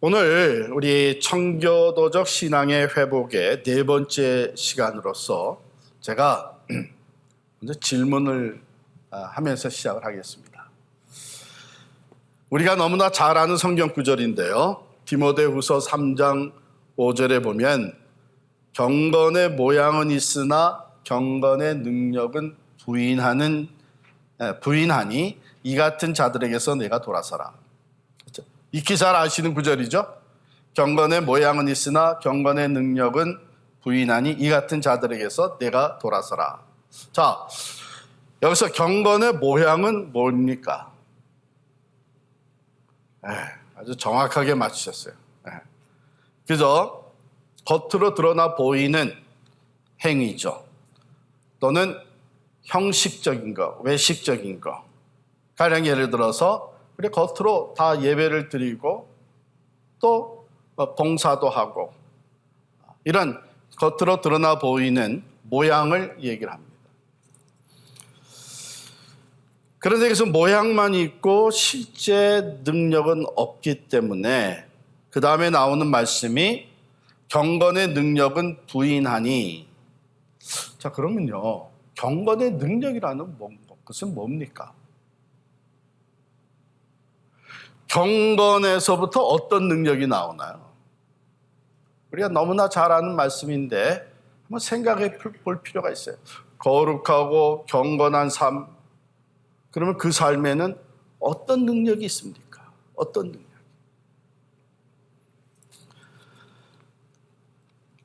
오늘 우리 청교도적 신앙의 회복의 네 번째 시간으로서 제가 먼저 질문을 하면서 시작을 하겠습니다. 우리가 너무나 잘 아는 성경 구절인데요. 디모데후서 3장 5절에 보면 경건의 모양은 있으나 경건의 능력은 부인하니 이 같은 자들에게서 내가 돌아서라. 익히 잘 아시는 구절이죠. 경건의 모양은 있으나 경건의 능력은 부인하니 이 같은 자들에게서 내가 돌아서라. 자, 여기서 경건의 모양은 뭡니까? 아주 정확하게 맞추셨어요. 그죠? 겉으로 드러나 보이는 행위죠. 또는 형식적인 거, 외식적인 거. 가령 예를 들어서 우리 겉으로 다 예배를 드리고 또 봉사도 하고 이런 겉으로 드러나 보이는 모양을 얘기를 합니다. 그런데 여기서 모양만 있고 실제 능력은 없기 때문에 그 다음에 나오는 말씀이 경건의 능력은 부인하니. 자, 그러면요, 경건의 능력이라는 것은 뭡니까? 경건에서부터 어떤 능력이 나오나요? 우리가 너무나 잘 아는 말씀인데 한번 생각해 볼 필요가 있어요. 거룩하고 경건한 삶, 그러면 그 삶에는 어떤 능력이 있습니까? 어떤 능력?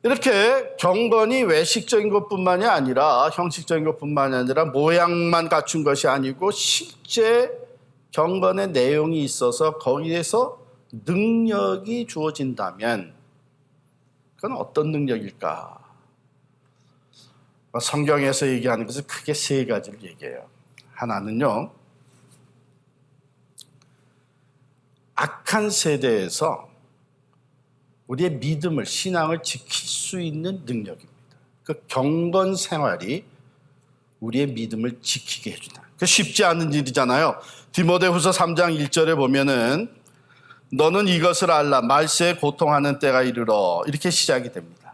이렇게 경건이 외식적인 것뿐만이 아니라 형식적인 것뿐만이 아니라 모양만 갖춘 것이 아니고 실제 경건의 내용이 있어서 거기에서 능력이 주어진다면 그건 어떤 능력일까? 성경에서 얘기하는 것은 크게 세 가지를 얘기해요. 하나는요, 악한 세대에서 우리의 믿음을, 신앙을 지킬 수 있는 능력입니다. 그 경건 생활이 우리의 믿음을 지키게 해준다. 그 쉽지 않은 일이잖아요. 디모데후서 3장 1절에 보면은 너는 이것을 알라, 말세에 고통하는 때가 이르러, 이렇게 시작이 됩니다.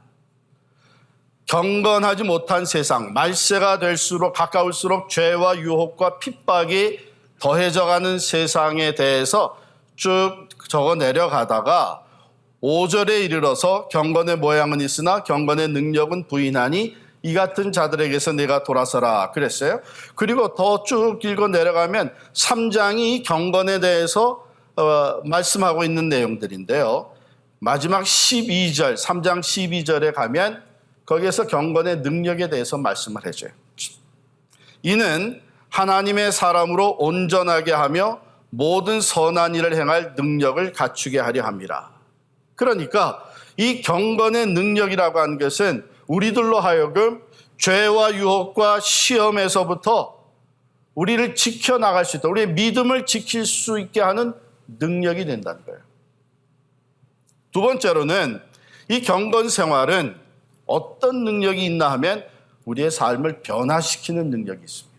경건하지 못한 세상, 말세가 될수록 가까울수록 죄와 유혹과 핍박이 더해져가는 세상에 대해서 쭉 적어 내려가다가 5절에 이르러서 경건의 모양은 있으나 경건의 능력은 부인하니 이 같은 자들에게서 내가 돌아서라 그랬어요. 그리고 더 쭉 읽어 내려가면 3장이 경건에 대해서 말씀하고 있는 내용들인데요. 마지막 12절, 3장 12절에 가면 거기에서 경건의 능력에 대해서 말씀을 해줘요. 이는 하나님의 사람으로 온전하게 하며 모든 선한 일을 행할 능력을 갖추게 하려 함이라. 그러니까 이 경건의 능력이라고 하는 것은 우리들로 하여금 죄와 유혹과 시험에서부터 우리를 지켜나갈 수 있다. 우리의 믿음을 지킬 수 있게 하는 능력이 된다는 거예요. 두 번째로는 이 경건 생활은 어떤 능력이 있나 하면 우리의 삶을 변화시키는 능력이 있습니다.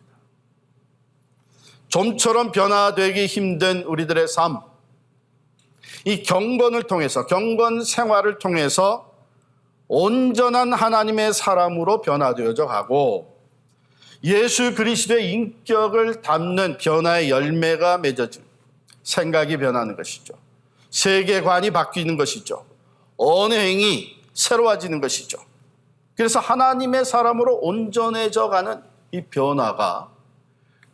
좀처럼 변화되기 힘든 우리들의 삶, 이 경건을 통해서, 경건 생활을 통해서 온전한 하나님의 사람으로 변화되어져 가고 예수 그리스도의 인격을 담는 변화의 열매가 맺어지고 생각이 변하는 것이죠. 세계관이 바뀌는 것이죠. 언행이 새로워지는 것이죠. 그래서 하나님의 사람으로 온전해져 가는 이 변화가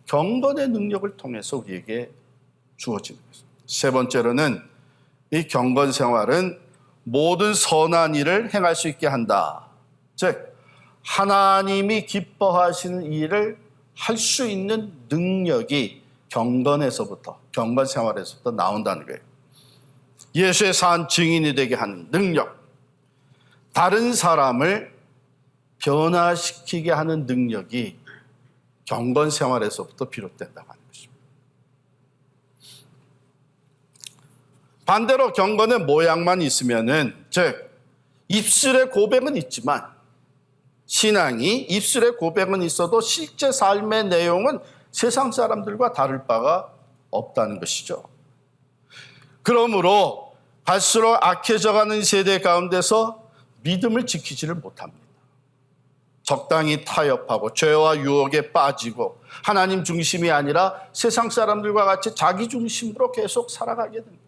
경건의 능력을 통해서 우리에게 주어지는 것입니다. 세 번째로는 이 경건 생활은 모든 선한 일을 행할 수 있게 한다. 즉 하나님이 기뻐하시는 일을 할 수 있는 능력이 경건에서부터, 경건 생활에서부터 나온다는 거예요. 예수의 산 증인이 되게 하는 능력, 다른 사람을 변화시키게 하는 능력이 경건 생활에서부터 비롯된다고 하는 것입니다. 반대로 경건의 모양만 있으면은, 즉 입술의 고백은 있지만 신앙이 입술의 고백은 있어도 실제 삶의 내용은 세상 사람들과 다를 바가 없다는 것이죠. 그러므로 갈수록 악해져가는 세대 가운데서 믿음을 지키지를 못합니다. 적당히 타협하고 죄와 유혹에 빠지고 하나님 중심이 아니라 세상 사람들과 같이 자기 중심으로 계속 살아가게 됩니다.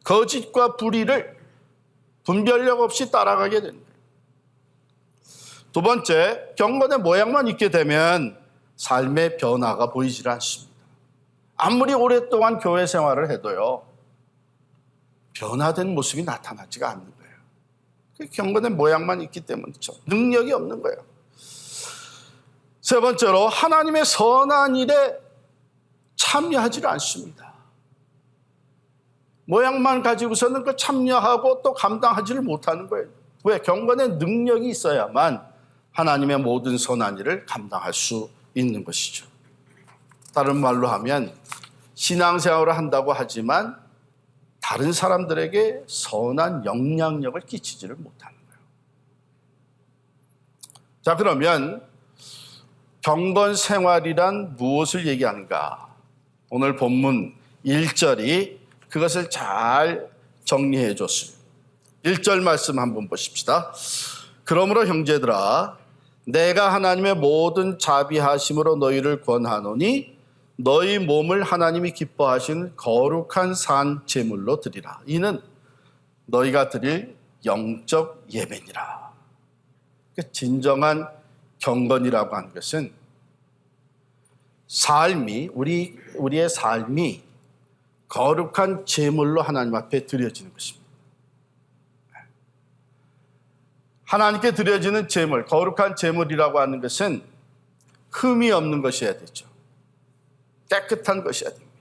거짓과 불의를 분별력 없이 따라가게 됩니다. 두 번째, 경건의 모양만 있게 되면 삶의 변화가 보이질 않습니다. 아무리 오랫동안 교회 생활을 해도요, 변화된 모습이 나타나지가 않는 거예요. 경건의 모양만 있기 때문이죠. 능력이 없는 거예요. 세 번째로, 하나님의 선한 일에 참여하지 않습니다. 모양만 가지고서는 그 참여하고 또 감당하지를 못하는 거예요. 왜? 경건의 능력이 있어야만 하나님의 모든 선한 일을 감당할 수 있는 것이죠. 다른 말로 하면 신앙생활을 한다고 하지만 다른 사람들에게 선한 영향력을 끼치지를 못하는 거예요. 자, 그러면 경건 생활이란 무엇을 얘기하는가? 오늘 본문 1절이 그것을 잘 정리해 줬어요. 1절 말씀 한번 보십시다. 그러므로 형제들아, 내가 하나님의 모든 자비하심으로 너희를 권하노니 너희 몸을 하나님이 기뻐하신 거룩한 산 제물로 드리라. 이는 너희가 드릴 영적 예배니라. 진정한 경건이라고 하는 것은 삶이 우리의 삶이 거룩한 제물로 하나님 앞에 드려지는 것입니다. 하나님께 드려지는 제물, 거룩한 제물이라고 하는 것은 흠이 없는 것이어야 되죠. 깨끗한 것이어야 됩니다.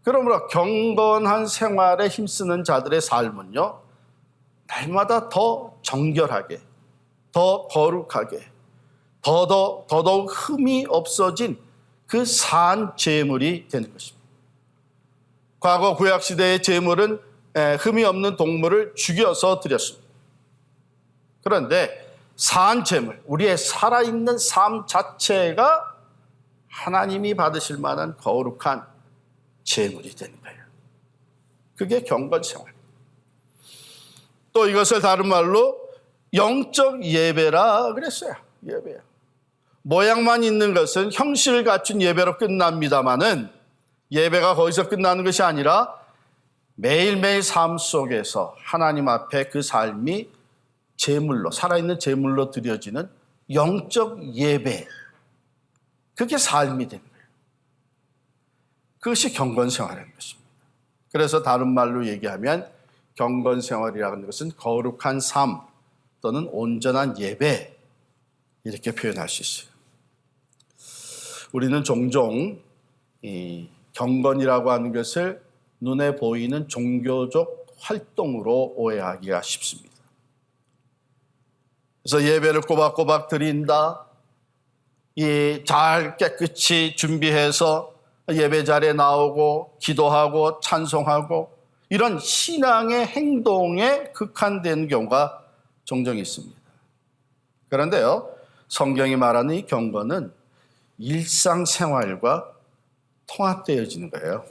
그러므로 경건한 생활에 힘쓰는 자들의 삶은요, 날마다 더 정결하게, 더 거룩하게, 더더욱 흠이 없어진 그 산 제물이 되는 것입니다. 과거 구약시대의 제물은 흠이 없는 동물을 죽여서 드렸습니다. 그런데 산 제물, 우리의 살아있는 삶 자체가 하나님이 받으실 만한 거룩한 제물이 되는 거예요. 그게 경건 생활입니다. 또 이것을 다른 말로 영적 예배라 그랬어요. 예배야. 모양만 있는 것은 형식을 갖춘 예배로 끝납니다마는 예배가 거기서 끝나는 것이 아니라 매일매일 삶 속에서 하나님 앞에 그 삶이 제물로, 살아있는 제물로 드려지는 영적 예배, 그게 삶이 되는 거예요. 그것이 경건생활인 것입니다. 그래서 다른 말로 얘기하면 경건생활이라는 것은 거룩한 삶 또는 온전한 예배, 이렇게 표현할 수 있어요. 우리는 종종 이 경건이라고 하는 것을 눈에 보이는 종교적 활동으로 오해하기가 쉽습니다. 그래서 예배를 꼬박꼬박 드린다, 잘 깨끗이 준비해서 예배 자리에 나오고 기도하고 찬송하고 이런 신앙의 행동에 극한된 경우가 종종 있습니다. 그런데요, 성경이 말하는 이 경건은 일상생활과 통합되어지는 거예요.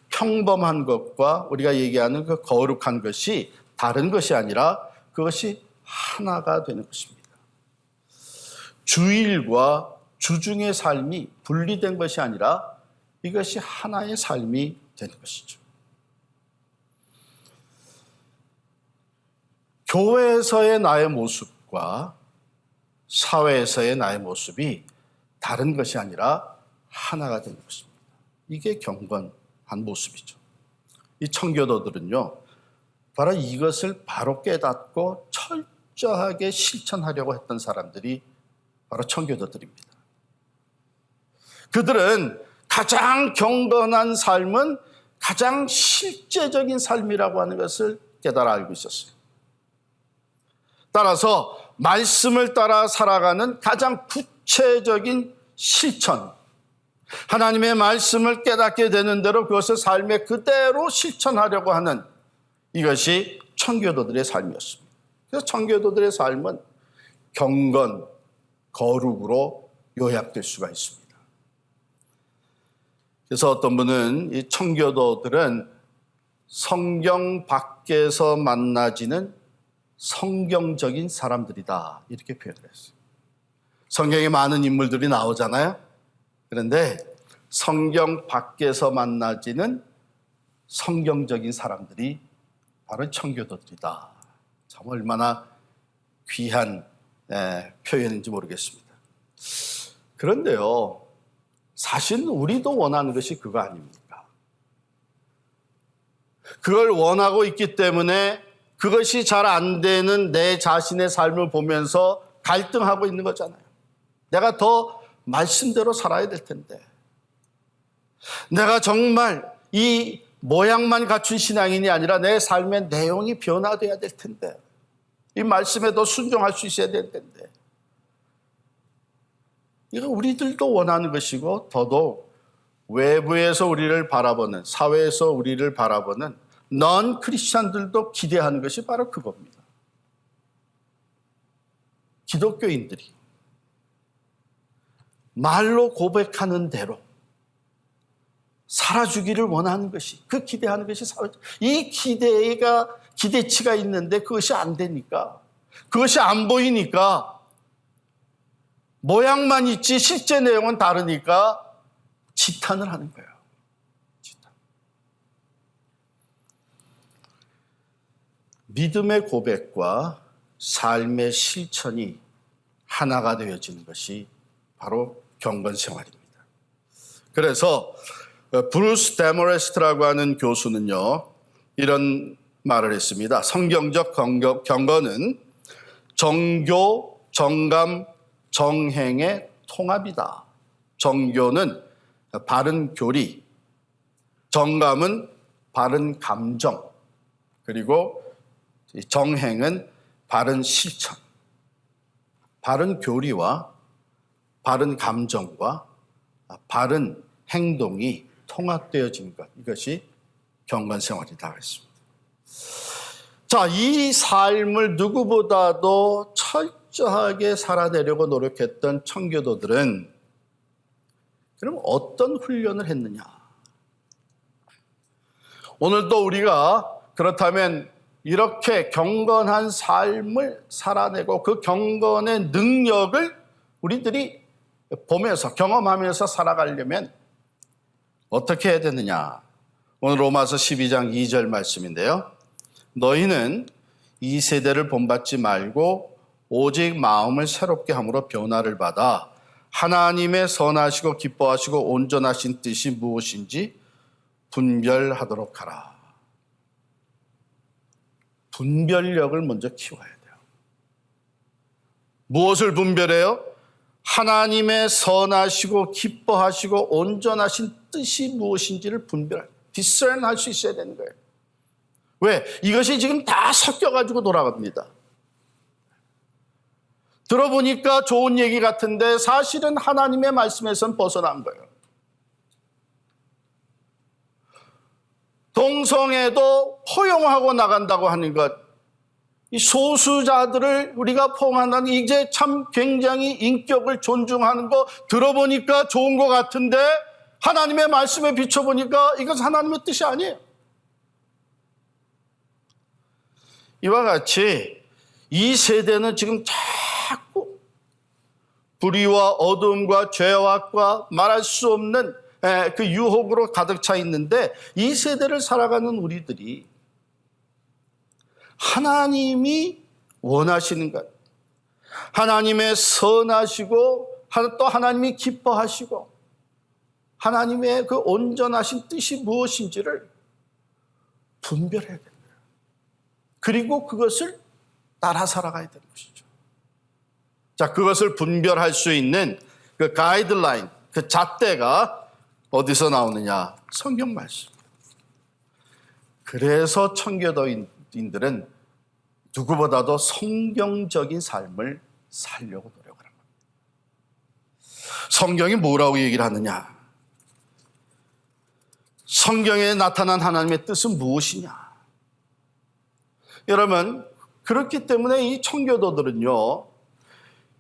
평범한 것과 우리가 얘기하는 그 거룩한 것이 다른 것이 아니라 그것이 하나가 되는 것입니다. 주일과 주중의 삶이 분리된 것이 아니라 이것이 하나의 삶이 되는 것이죠. 교회에서의 나의 모습과 사회에서의 나의 모습이 다른 것이 아니라 하나가 되는 것입니다. 이게 경건한 모습이죠. 이 청교도들은요, 바로 이것을 바로 깨닫고 철저하게 실천하려고 했던 사람들이 바로 청교도들입니다. 그들은 가장 경건한 삶은 가장 실제적인 삶이라고 하는 것을 깨달아 알고 있었어요. 따라서 말씀을 따라 살아가는 가장 구체적인 실천, 하나님의 말씀을 깨닫게 되는 대로 그것을 삶에 그대로 실천하려고 하는 이것이 청교도들의 삶이었습니다. 그래서 청교도들의 삶은 경건, 거룩으로 요약될 수가 있습니다. 그래서 어떤 분은 이 청교도들은 성경 밖에서 만나지는 성경적인 사람들이다, 이렇게 표현을 했어요. 성경에 많은 인물들이 나오잖아요. 그런데 성경 밖에서 만나지는 성경적인 사람들이 바로 청교도들이다. 참 얼마나 귀한 표현인지 모르겠습니다. 그런데요, 사실 우리도 원하는 것이 그거 아닙니까? 그걸 원하고 있기 때문에 그것이 잘 안 되는 내 자신의 삶을 보면서 갈등하고 있는 거잖아요. 내가 더 말씀대로 살아야 될 텐데, 내가 정말 이 모양만 갖춘 신앙인이 아니라 내 삶의 내용이 변화돼야 될 텐데, 이 말씀에 더 순종할 수 있어야 될 텐데, 이거 우리들도 원하는 것이고, 더더욱 외부에서 우리를 바라보는, 사회에서 우리를 바라보는 넌 크리스찬들도 기대하는 것이 바로 그겁니다. 기독교인들이 말로 고백하는 대로 살아주기를 원하는 것이, 그 기대하는 것이 이 기대치가 있는데 그것이 안 되니까, 그것이 안 보이니까, 모양만 있지 실제 내용은 다르니까 지탄을 하는 거예요. 지탄. 믿음의 고백과 삶의 실천이 하나가 되어지는 것이 바로 경건 생활입니다. 그래서 브루스 데모레스트라고 하는 교수는요, 이런 말을 했습니다. 성경적 경건은 정교, 정감, 정행의 통합이다. 정교는 바른 교리, 정감은 바른 감정, 그리고 정행은 바른 실천. 바른 교리와 바른 감정과 바른 행동이 통합되어진 것, 이것이 경건 생활이다 했습니다. 자, 이 삶을 누구보다도 철저하게 살아내려고 노력했던 청교도들은 그럼 어떤 훈련을 했느냐? 오늘도 우리가 그렇다면 이렇게 경건한 삶을 살아내고 그 경건의 능력을 우리들이 보면서 경험하면서 살아가려면 어떻게 해야 되느냐? 오늘 로마서 12장 2절 말씀인데요. 너희는 이 세대를 본받지 말고 오직 마음을 새롭게 함으로 변화를 받아 하나님의 선하시고 기뻐하시고 온전하신 뜻이 무엇인지 분별하도록 하라. 분별력을 먼저 키워야 돼요. 무엇을 분별해요? 하나님의 선하시고 기뻐하시고 온전하신 뜻이 무엇인지를 discern할 수 있어야 되는 거예요. 왜? 이것이 지금 다 섞여가지고 돌아갑니다. 들어보니까 좋은 얘기 같은데 사실은 하나님의 말씀에선 벗어난 거예요. 동성애도 포용하고 나간다고 하는 것, 이 소수자들을 우리가 포용한다는, 이제 참 굉장히 인격을 존중하는 거 들어보니까 좋은 것 같은데 하나님의 말씀에 비춰보니까 이것은 하나님의 뜻이 아니에요. 이와 같이 이 세대는 지금 자꾸 불의와 어둠과 죄악과 말할 수 없는 그 유혹으로 가득 차 있는데, 이 세대를 살아가는 우리들이 하나님이 원하시는 것, 하나님의 선하시고 또 하나님이 기뻐하시고 하나님의 그 온전하신 뜻이 무엇인지를 분별해야 됩니다. 그리고 그것을 따라 살아가야 되는 것이죠. 자, 그것을 분별할 수 있는 그 가이드라인, 그 잣대가 어디서 나오느냐? 성경 말씀. 그래서 청교도인들은 누구보다도 성경적인 삶을 살려고 노력을 합니다. 성경이 뭐라고 얘기를 하느냐? 성경에 나타난 하나님의 뜻은 무엇이냐? 여러분, 그렇기 때문에 이 청교도들은요,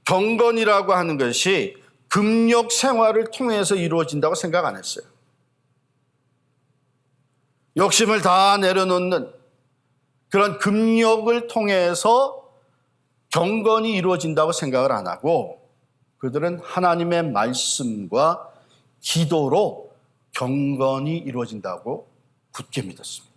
경건이라고 하는 것이 금욕 생활을 통해서 이루어진다고 생각 안 했어요. 욕심을 다 내려놓는 그런 금욕을 통해서 경건이 이루어진다고 생각을 안 하고 그들은 하나님의 말씀과 기도로 경건이 이루어진다고 굳게 믿었습니다.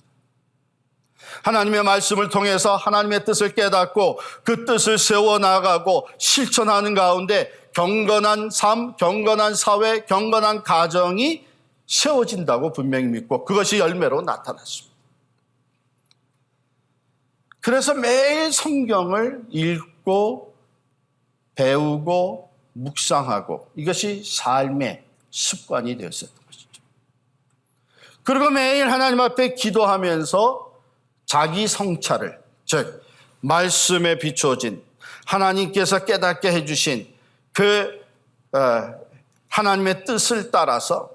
하나님의 말씀을 통해서 하나님의 뜻을 깨닫고 그 뜻을 세워나가고 실천하는 가운데 경건한 삶, 경건한 사회, 경건한 가정이 세워진다고 분명히 믿고 그것이 열매로 나타났습니다. 그래서 매일 성경을 읽고 배우고 묵상하고 이것이 삶의 습관이 되었었던 것이죠. 그리고 매일 하나님 앞에 기도하면서 자기 성찰을, 즉 말씀에 비춰진 하나님께서 깨닫게 해주신 그 하나님의 뜻을 따라서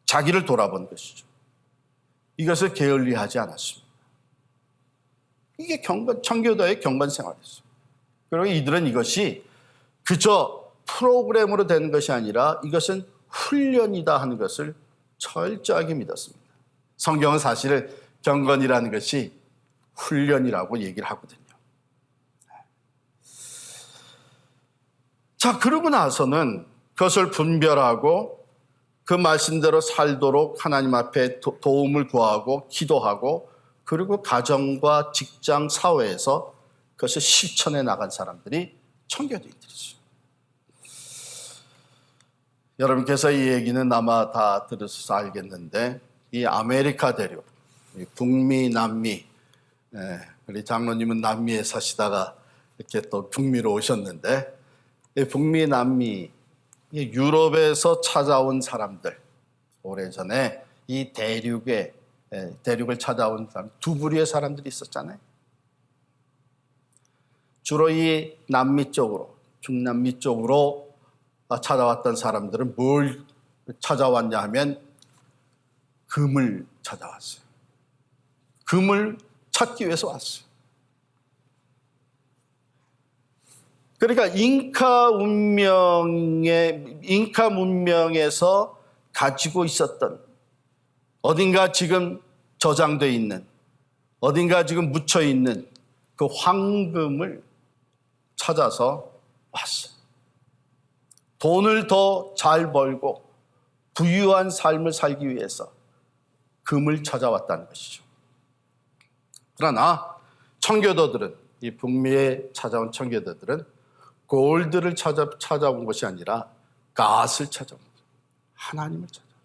자기를 돌아본 것이죠. 이것을 게을리하지 않았습니다. 이게 청교도의 경건 생활이었어요. 그리고 이들은 이것이 그저 프로그램으로 되는 것이 아니라 이것은 훈련이다 하는 것을 철저하게 믿었습니다. 성경은 사실 경건이라는 것이 훈련이라고 얘기를 하거든요. 자, 그러고 나서는 그것을 분별하고 그 말씀대로 살도록 하나님 앞에 도움을 구하고 기도하고 그리고 가정과 직장, 사회에서 그것을 실천해 나간 사람들이 청교도인들이죠. 여러분께서 이 얘기는 아마 다 들으셔서 알겠는데 이 아메리카 대륙, 북미, 남미, 우리 장로님은 남미에 사시다가 이렇게 또 북미로 오셨는데 북미, 남미, 유럽에서 찾아온 사람들, 오래전에 이 대륙을 찾아온 사람, 두 부류의 사람들이 있었잖아요. 주로 이 남미 쪽으로, 중남미 쪽으로 찾아왔던 사람들은 뭘 찾아왔냐 하면 금을 찾아왔어요. 금을 찾기 위해서 왔어요. 그러니까 잉카 문명에서 가지고 있었던 어딘가 지금 저장되어 있는 어딘가 지금 묻혀 있는 그 황금을 찾아서 왔어요. 돈을 더 잘 벌고 부유한 삶을 살기 위해서 금을 찾아왔다는 것이죠. 그러나 청교도들은 이 북미에 찾아온 청교도들은 골드를 찾아온 것이 아니라 갓을 찾아온 거예요. 하나님을 찾아온 거예요.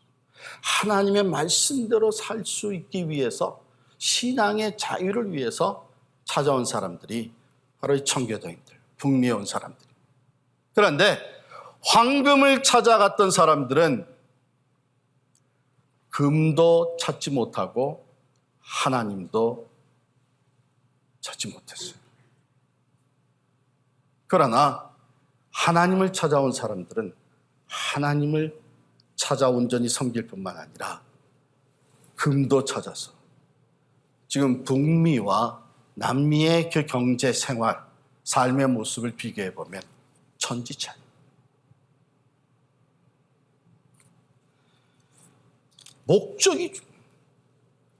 하나님의 말씀대로 살 수 있기 위해서 신앙의 자유를 위해서 찾아온 사람들이 바로 이 청교도인들, 북미에 온 사람들. 그런데 황금을 찾아갔던 사람들은 금도 찾지 못하고 하나님도 찾지 못했어요. 그러나 하나님을 찾아온 사람들은 하나님을 찾아 온전히 섬길 뿐만 아니라 금도 찾아서 지금 북미와 남미의 그 경제 생활, 삶의 모습을 비교해 보면 천지차이. 목적이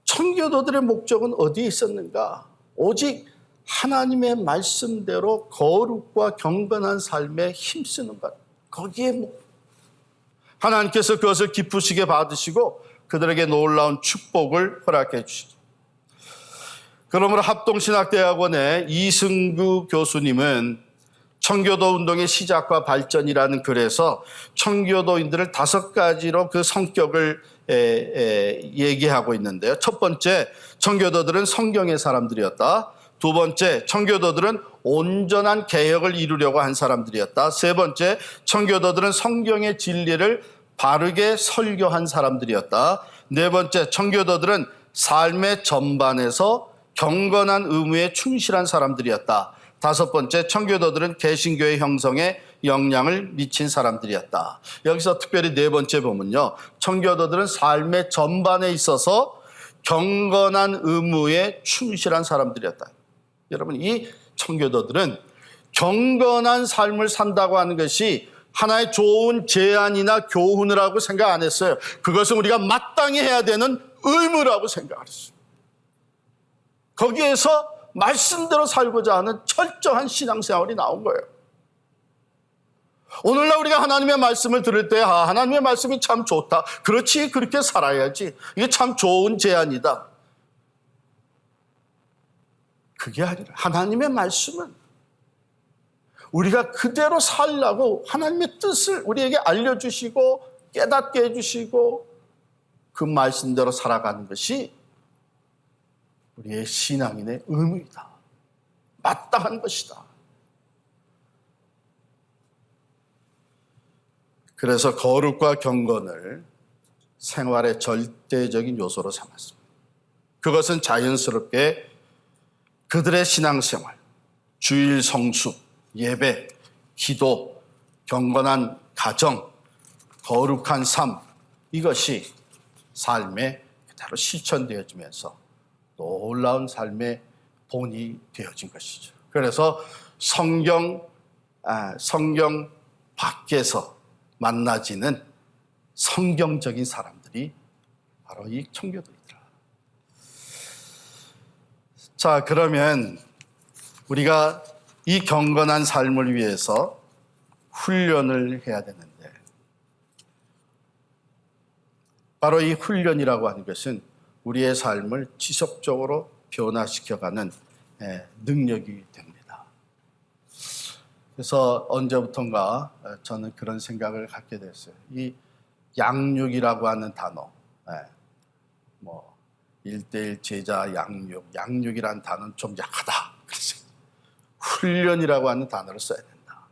청교도들의 목적은 어디에 있었는가? 오직 하나님의 말씀대로 거룩과 경건한 삶에 힘쓰는 것. 거기에 하나님께서 그것을 기쁘시게 받으시고 그들에게 놀라운 축복을 허락해 주시죠. 그러므로 합동신학대학원의 이승구 교수님은 청교도 운동의 시작과 발전이라는 글에서 청교도인들을 5가지로 그 성격을 얘기하고 있는데요. 첫 번째, 청교도들은 성경의 사람들이었다. 두 번째, 청교도들은 온전한 개혁을 이루려고 한 사람들이었다. 세 번째, 청교도들은 성경의 진리를 바르게 설교한 사람들이었다. 네 번째, 청교도들은 삶의 전반에서 경건한 의무에 충실한 사람들이었다. 다섯 번째, 청교도들은 개신교의 형성에 영향을 미친 사람들이었다. 여기서 특별히 네 번째 보면요, 청교도들은 삶의 전반에 있어서 경건한 의무에 충실한 사람들이었다. 여러분, 이 청교도들은 경건한 삶을 산다고 하는 것이 하나의 좋은 제안이나 교훈을 하고 생각 안 했어요. 그것은 우리가 마땅히 해야 되는 의무라고 생각을 했어요. 거기에서 말씀대로 살고자 하는 철저한 신앙생활이 나온 거예요. 오늘날 우리가 하나님의 말씀을 들을 때 하나님의 말씀이 참 좋다. 그렇지, 그렇게 살아야지. 이게 참 좋은 제안이다. 그게 아니라 하나님의 말씀은 우리가 그대로 살라고 하나님의 뜻을 우리에게 알려주시고 깨닫게 해주시고 그 말씀대로 살아가는 것이 우리의 신앙인의 의무이다. 마땅한 것이다. 그래서 거룩과 경건을 생활의 절대적인 요소로 삼았습니다. 그것은 자연스럽게 그들의 신앙생활, 주일 성수, 예배, 기도, 경건한 가정, 거룩한 삶, 이것이 삶에 그대로 실천되어지면서 놀라운 삶의 본이 되어진 것이죠. 그래서 성경 밖에서 만나지는 성경적인 사람들이 바로 이 청교도이다. 자, 그러면 우리가 이 경건한 삶을 위해서 훈련을 해야 되는데, 바로 이 훈련이라고 하는 것은 우리의 삶을 지속적으로 변화시켜가는 능력이 됩니다. 그래서 언제부턴가 저는 그런 생각을 갖게 됐어요. 이 양육이라고 하는 단어, 1:1 제자 양육이라는 단어는 좀 약하다. 그래서 훈련이라고 하는 단어를 써야 된다.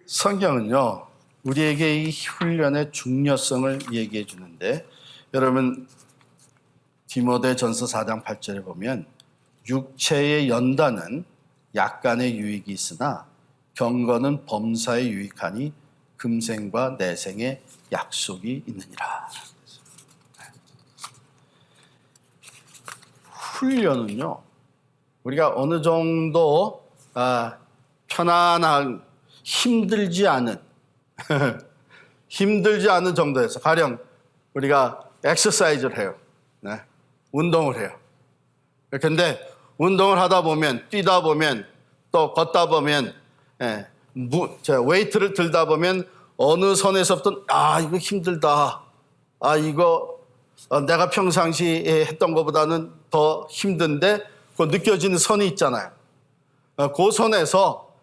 성경은요, 우리에게 이 훈련의 중요성을 얘기해 주는데, 여러분 디모데전서 4장 8절에 보면 육체의 연단은 약간의 유익이 있으나 경건은 범사에 유익하니 금생과 내생의 약속이 있느니라. 훈련은요, 우리가 어느 정도 편안한, 힘들지 않은 정도에서, 가령 우리가 엑서사이즈를 해요. 운동을 해요. 그런데 운동을 하다 보면, 뛰다 보면, 또 걷다 보면, 웨이트를 들다 보면 어느 선에서부터 이거 힘들다. 이거 내가 평상시에 했던 것보다는 더 힘든데, 그 느껴지는 선이 있잖아요. 그 선에서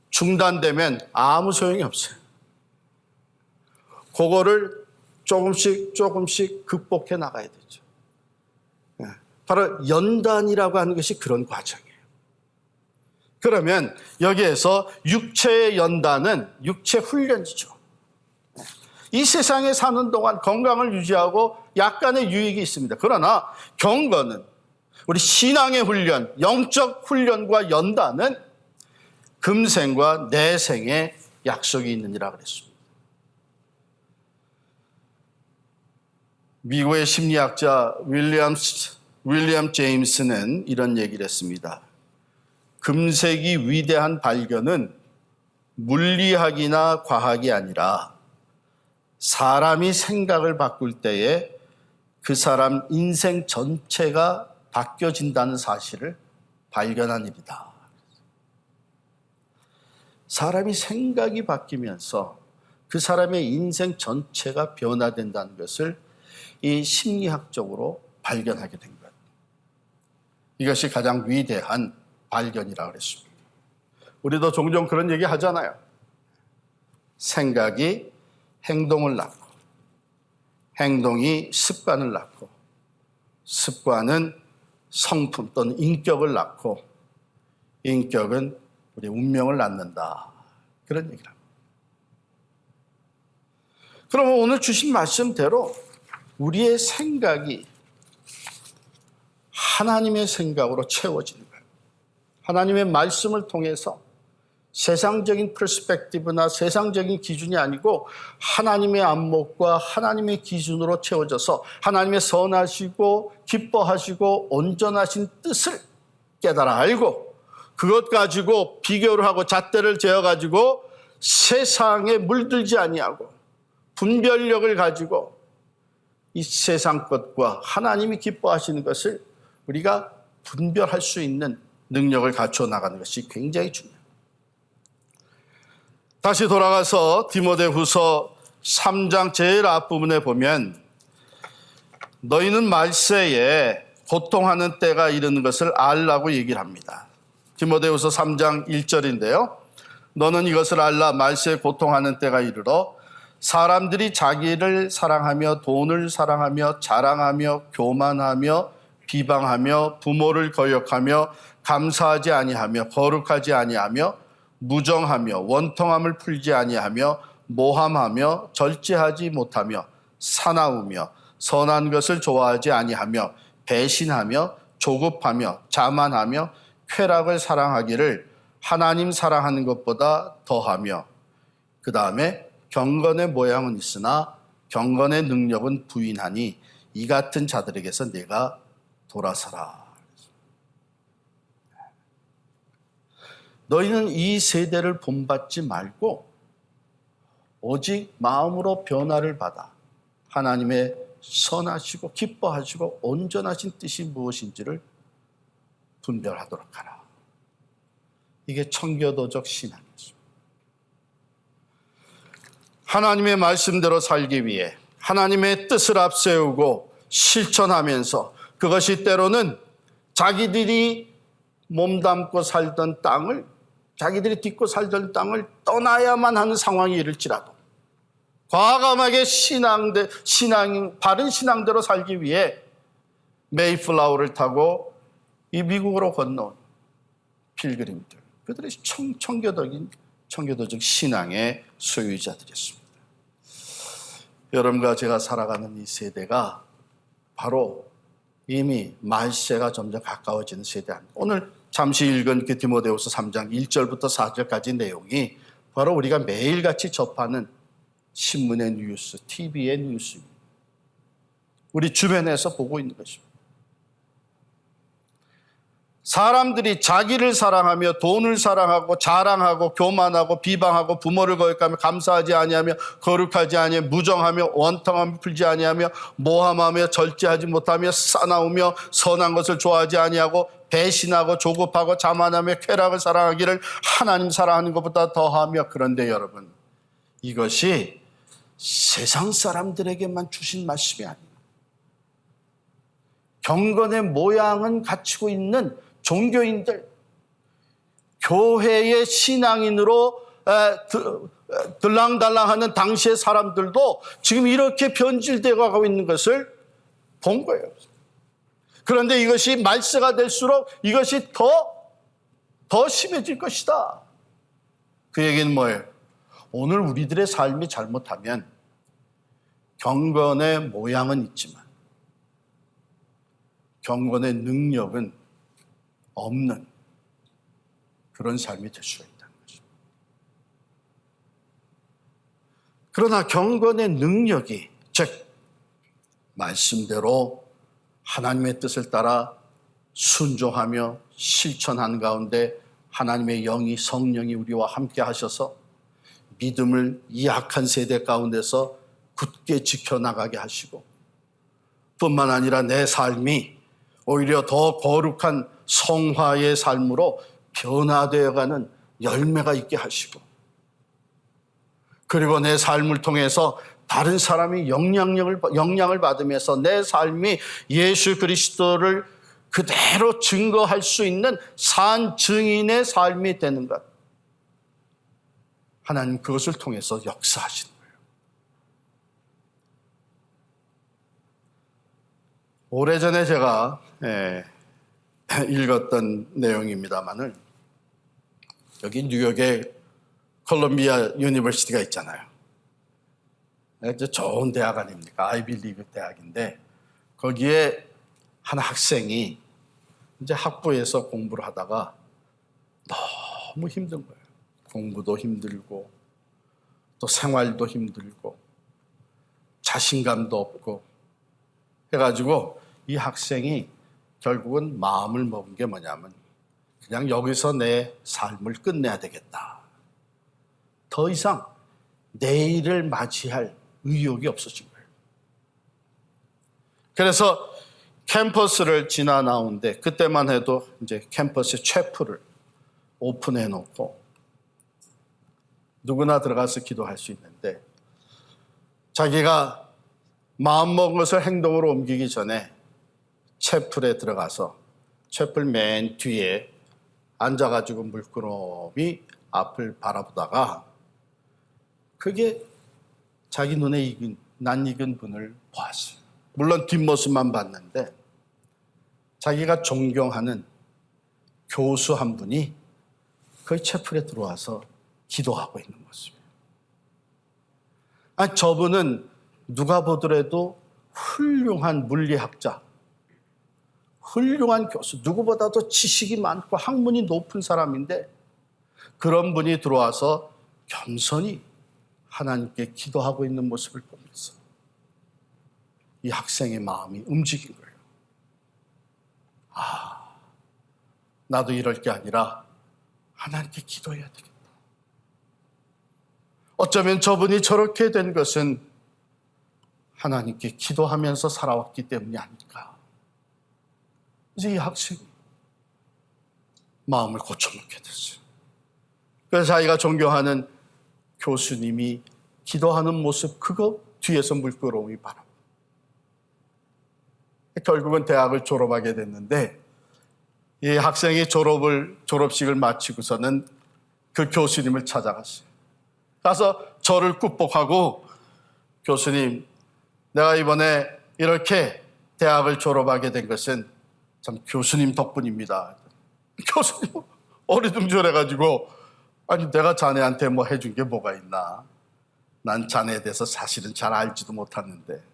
중단되면 아무 소용이 없어요. 그거를 조금씩 극복해 나가야 되죠. 바로 연단이라고 하는 것이 그런 과정이에요. 그러면 여기에서 육체의 연단은 육체 훈련이죠. 이 세상에 사는 동안 건강을 유지하고 약간의 유익이 있습니다. 그러나 경건은, 우리 신앙의 훈련, 영적 훈련과 연단은 금생과 내생의 약속이 있느니라 그랬습니다. 미국의 심리학자 윌리엄 제임스는 이런 얘기를 했습니다. 금세기 위대한 발견은 물리학이나 과학이 아니라 사람이 생각을 바꿀 때에 그 사람 인생 전체가 바뀌어진다는 사실을 발견한 일이다. 사람이 생각이 바뀌면서 그 사람의 인생 전체가 변화된다는 것을 이 심리학적으로 발견하게 된 것. 이것이 가장 위대한 발견이라고 그랬습니다. 우리도 종종 그런 얘기 하잖아요. 생각이 행동을 낳고, 행동이 습관을 낳고, 습관은 성품 또는 인격을 낳고, 인격은 우리 운명을 낳는다. 그런 얘기를 합니다. 그러면 오늘 주신 말씀대로 우리의 생각이 하나님의 생각으로 채워지는 거예요. 하나님의 말씀을 통해서 세상적인 퍼스펙티브나 세상적인 기준이 아니고 하나님의 안목과 하나님의 기준으로 채워져서 하나님의 선하시고 기뻐하시고 온전하신 뜻을 깨달아 알고, 그것 가지고 비교를 하고 잣대를 재어가지고 세상에 물들지 아니하고 분별력을 가지고 이 세상 것과 하나님이 기뻐하시는 것을 우리가 분별할 수 있는 능력을 갖춰 나가는 것이 굉장히 중요합니다. 다시 돌아가서 디모데후서 3장 제일 앞부분에 보면 너희는 말세에 고통하는 때가 이르는 것을 알라고 얘기를 합니다. 디모데후서 3장 1절인데요. 너는 이것을 알라. 말세에 고통하는 때가 이르러 사람들이 자기를 사랑하며 돈을 사랑하며 자랑하며 교만하며 비방하며 부모를 거역하며 감사하지 아니하며 거룩하지 아니하며 무정하며 원통함을 풀지 아니하며 모함하며 절제하지 못하며 사나우며 선한 것을 좋아하지 아니하며 배신하며 조급하며 자만하며 쾌락을 사랑하기를 하나님 사랑하는 것보다 더하며 그 다음에 경건의 모양은 있으나 경건의 능력은 부인하니 이 같은 자들에게서 내가 돌아서라. 너희는 이 세대를 본받지 말고 오직 마음으로 변화를 받아 하나님의 선하시고 기뻐하시고 온전하신 뜻이 무엇인지를 분별하도록 하라. 이게 청교도적 신앙이죠. 하나님의 말씀대로 살기 위해 하나님의 뜻을 앞세우고 실천하면서 그것이 때로는 자기들이 몸담고 살던 땅을, 자기들이 딛고 살던 땅을 떠나야만 하는 상황이 이를지라도 과감하게 바른 신앙대로 살기 위해 메이플라워를 타고 이 미국으로 건너온 필그림들, 그들이 청교도적 신앙의 소유자들이었습니다. 여러분과 제가 살아가는 이 세대가 바로 이미 말세가 점점 가까워지는 세대입니다. 오늘 잠시 읽은 그 디모데후서 3장 1절부터 4절까지 내용이 바로 우리가 매일같이 접하는 신문의 뉴스, TV의 뉴스입니다. 우리 주변에서 보고 있는 것입니다. 사람들이 자기를 사랑하며 돈을 사랑하고 자랑하고 교만하고 비방하고 부모를 거역하며 감사하지 아니하며 거룩하지 아니하며 무정하며 원통함을 풀지 아니하며 모함하며 절제하지 못하며 싸나우며 선한 것을 좋아하지 아니하고 배신하고 조급하고 자만하며 쾌락을 사랑하기를 하나님 사랑하는 것보다 더하며. 그런데 여러분, 이것이 세상 사람들에게만 주신 말씀이 아닙니다. 경건의 모양은 갖추고 있는 종교인들, 교회의 신앙인으로 들랑달랑하는 당시의 사람들도 지금 이렇게 변질되어 가고 있는 것을 본 거예요. 그런데 이것이 말세가 될수록 이것이 더 심해질 것이다. 그 얘기는 뭐예요? 오늘 우리들의 삶이 잘못하면 경건의 모양은 있지만 경건의 능력은 없는 그런 삶이 될 수가 있다는 거죠. 그러나 경건의 능력이, 즉 말씀대로 하나님의 뜻을 따라 순종하며 실천하는 가운데 하나님의 영이, 성령이 우리와 함께 하셔서 믿음을 이 약한 세대 가운데서 굳게 지켜나가게 하시고, 뿐만 아니라 내 삶이 오히려 더 거룩한 성화의 삶으로 변화되어가는 열매가 있게 하시고, 그리고 내 삶을 통해서 다른 사람이 영향을 받으면서 내 삶이 예수 그리스도를 그대로 증거할 수 있는 산 증인의 삶이 되는 것, 하나님 그것을 통해서 역사하시는 거예요. 오래전에 제가 읽었던 내용입니다만은, 여기 뉴욕에 콜롬비아 유니버시티가 있잖아요. 좋은 대학 아닙니까? 아이비리그 대학인데, 거기에 한 학생이 이제 학부에서 공부를 하다가 너무 힘든 거예요. 공부도 힘들고 또 생활도 힘들고 자신감도 없고 해가지고 이 학생이 결국은 마음을 먹은 게 뭐냐면, 그냥 여기서 내 삶을 끝내야 되겠다. 더 이상 내일을 맞이할 의욕이 없어진 거예요. 그래서 캠퍼스를 지나 나오는데 그때만 해도 이제 캠퍼스에 채플을 오픈해 놓고 누구나 들어가서 기도할 수 있는데 자기가 마음먹은 것을 행동으로 옮기기 전에 채플에 들어가서 채플 맨 뒤에 앉아가지고 물끄러미 앞을 바라보다가 그게 자기 눈에 낯익은 분을 보았어요. 물론 뒷모습만 봤는데 자기가 존경하는 교수 한 분이 그 채플에 들어와서 기도하고 있는 모습이에요. 저분은 누가 보더라도 훌륭한 물리학자, 훌륭한 교수, 누구보다도 지식이 많고 학문이 높은 사람인데 그런 분이 들어와서 겸손히 하나님께 기도하고 있는 모습을 보면서 이 학생의 마음이 움직인 거예요. 나도 이럴 게 아니라 하나님께 기도해야 되겠다. 어쩌면 저분이 저렇게 된 것은 하나님께 기도하면서 살아왔기 때문이 아닐까. 이제 이 학생이 마음을 고쳐놓게 됐어요. 그래서 자기가 존경하는 교수님이 기도하는 모습, 그거 뒤에서 물끄러미 바라보고 결국은 대학을 졸업하게 됐는데 이 학생이 졸업식을 마치고서는 그 교수님을 찾아갔어요. 가서 저를 꾹복하고 교수님, 내가 이번에 이렇게 대학을 졸업하게 된 것은 참 교수님 덕분입니다. 교수님 어리둥절해가지고 아니 내가 자네한테 뭐 해준 게 뭐가 있나. 난 자네에 대해서 사실은 잘 알지도 못했는데.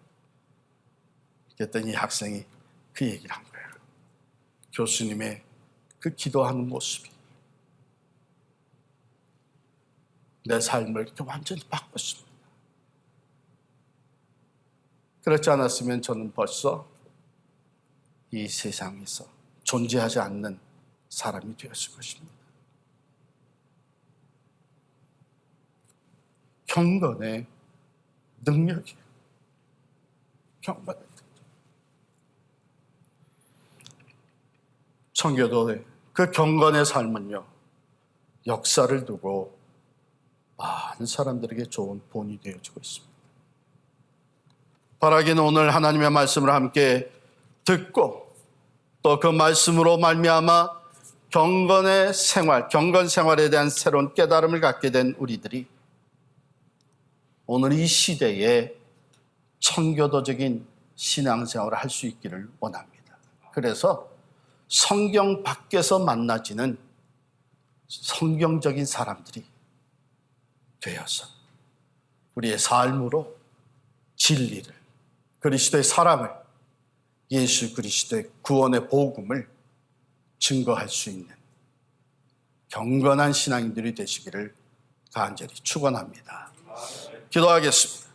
그랬더니 이 학생이 그 얘기를 한 거예요. 교수님의 그 기도하는 모습이 내 삶을 이렇게 완전히 바꿨습니다. 그렇지 않았으면 저는 벌써 이 세상에서 존재하지 않는 사람이 되었을 것입니다. 경건의 능력이에요. 경건의 능력. 청교도의 그 경건의 삶은요, 역사를 두고 많은 사람들에게 좋은 본이 되어주고 있습니다. 바라기는 오늘 하나님의 말씀을 함께 듣고 또 그 말씀으로 말미암아 경건의 생활, 경건 생활에 대한 새로운 깨달음을 갖게 된 우리들이 오늘 이 시대에 청교도적인 신앙생활을 할 수 있기를 원합니다. 그래서 성경 밖에서 만나지는 성경적인 사람들이 되어서 우리의 삶으로 진리를, 그리스도의 사랑을, 예수 그리스도의 구원의 복음을 증거할 수 있는 경건한 신앙인들이 되시기를 간절히 축원합니다. 기도하겠습니다.